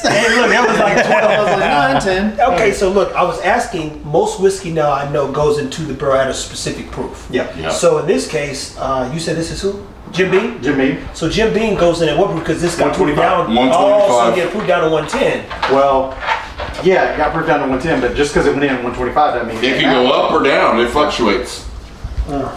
Hey, look, that was like 12. I was like 9, 10. Okay, so look, I was asking, most whiskey now I know goes into the barrel at a specific proof. Yeah. So in this case, you said this is who? Jim Beam? Jim Beam. So Jim Beam goes in at what proof? Because this got proof down. 125. Oh, so you get proof down to 110. Well, yeah, it got proof down to 110, but just because it went in at 125 doesn't mean It can go up or down. It fluctuates.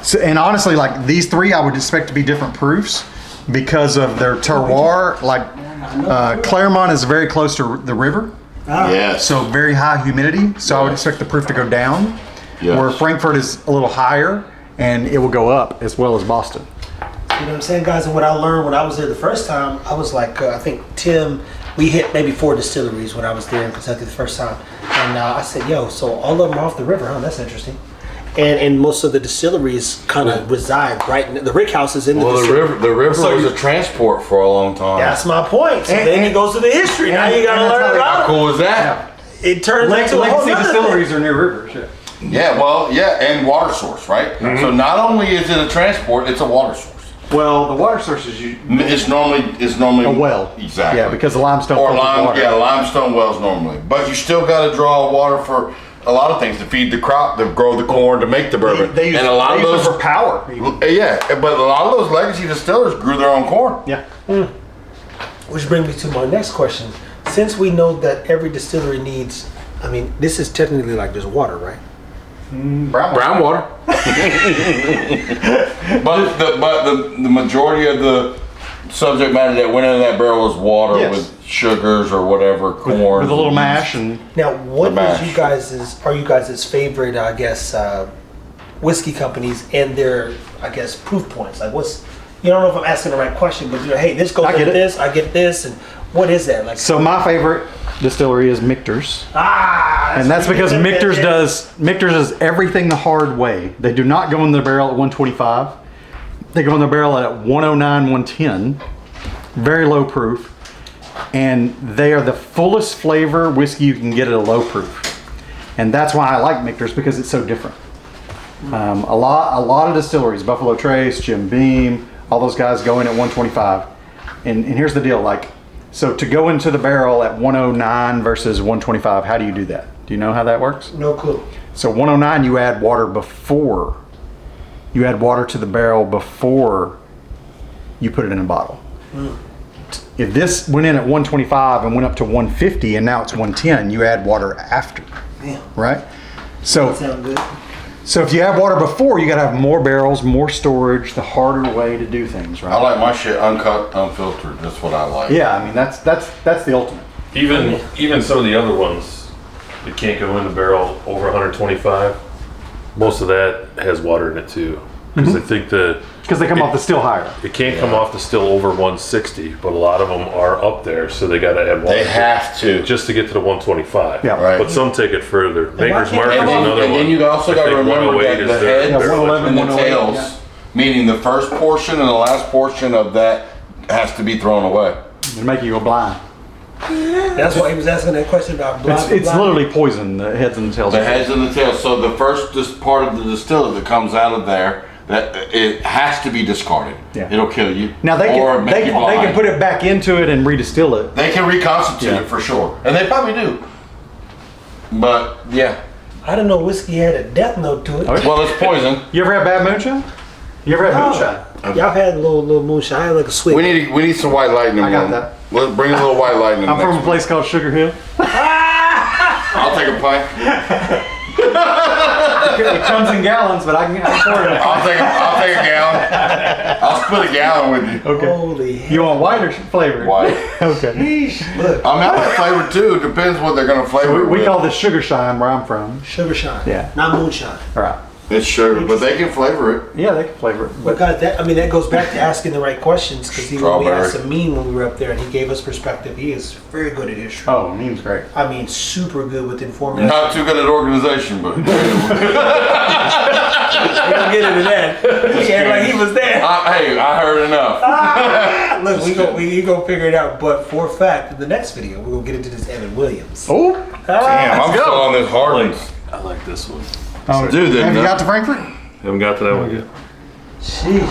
So, and honestly, like these three, I would expect to be different proofs because of their terroir. Like Claremont is very close to the river, Yes. so very high humidity. So I would expect the proof to go down. Yes. Where Frankfurt is a little higher, and it will go up as well as Boston. You know what I'm saying, guys? And what I learned when I was there the first time, I was like, I think Tim, we hit maybe 4 distilleries when I was there in Kentucky the first time. And I said, yo, so all of them are off the river, huh? That's interesting. And most of the distilleries kind of reside right in the rick house is in the distillery. The river was a transport for a long time. That's my point. So then it goes to the history. Now you gotta learn about How it. cool is that? It turns into a whole Legacy nother distilleries thing. are near rivers. Yeah. Yeah, well, yeah, and water source, right? So not only is it a transport, it's a water source. Well, the water sources It's normally a well. Exactly. Yeah, because the limestone. or filters lime, water. yeah, limestone wells normally. But you still got to draw water for a lot of things to feed the crop, to grow the corn, to make the bourbon. They use, and a lot they of use those it for power. even. Yeah, but a lot of those legacy distillers grew their own corn. Yeah. Which brings me to my next question. Since we know that every distillery needs, I mean, this is technically like just water, right? Brown water. but the majority of the subject matter that went into that barrel was water Yes. with sugars or whatever, corn. With a little mash and Now, what The mash. are you guys' favorite, I guess, whiskey companies and their, I guess, proof points? Like, what's, you don't know if I'm asking the right question, but you know, hey, this goes I with get it. this, I get this, and what is that? Like, so my favorite distillery is Michter's. And that's because Michter's does everything the hard way. They do not go in the barrel at 125. They go in the barrel at 109, 110. Very low proof. And they are the fullest flavor whiskey you can get at a low proof. And that's why I like Michter's, because it's so different. A lot of distilleries, Buffalo Trace, Jim Beam, all those guys go in at 125. And here's the deal, like, so to go into the barrel at 109 versus 125, how do you do that? Do you know how that works? no clue. So 109, you add water before. You add water to the barrel before you put it in a bottle. If this went in at 125 and went up to 150 and now it's 110, you add water after, Damn, right? So, that sound good. so if you add water before, you gotta have more barrels, more storage, the harder way to do things, right? I like my shit uncut, unfiltered. That's what I like. Yeah, I mean, that's the ultimate. Even some of the other ones that can't go in the barrel over 125, most of that has water in it too. Because I think Because they come off the still higher. it can't come off the still over 160, but a lot of them are up there, so they got to add water. They have to. just to get to the 125. Yeah. Right. But some take it further. Maker's can't Mark they is go- another And one. then you also I got to think remember 108 that is the their- heads Yeah, their 111, and the 108, tails, yeah. meaning the first portion and the last portion of that has to be thrown away. It'll make you go blind. That's why he was asking that question about blah, It's blah, blah. literally poison, the heads and the tails. The heads and the tails. So the first part of the distiller that comes out of there, that it has to be discarded. Yeah. It'll kill you. Now they or can make they you can, they blind. can put it back into it and redistill it. They can reconstitute Yeah. it for sure, and they probably do. But yeah, I didn't know whiskey had a death note to it. Oh, yeah. well, it's poison. You ever had bad moonshine? You ever had moonshine? Y'all had a little moonshine. I had like a sweet. We need some white lightning. I got one. that. Let's bring a little white lightning. I'm from a next place called Sugar Hill. I'll take a pint. It comes in gallons, but I can pour it. I'll take a gallon. I'll split a gallon with you. Okay. Holy hell. You want white or flavored? White. Okay. Look, I mean, I like flavor too. It depends what they're gonna flavor it We with. call this sugar shine where I'm from. sugar shine. Yeah. Not moonshine. All right. It's sugar, but they can flavor it. Yeah, they can flavor it. But guys, that goes back to asking the right questions, because when we Strawberry. asked Amin when we were up there and he gave us perspective, he is very good at history. Oh, meme's great. I mean, super good with information. Not too good at organization, but We don't get into that. He acted like he was there. hey, I heard enough. Look, we go figure it out. But for a fact, in the next video, we're gonna get into this Evan Williams. Oh. Damn, I'm still on this Hardin. I like this one. Dude, Have you got to Frankfurt? Haven't got to that one yet. Sheesh.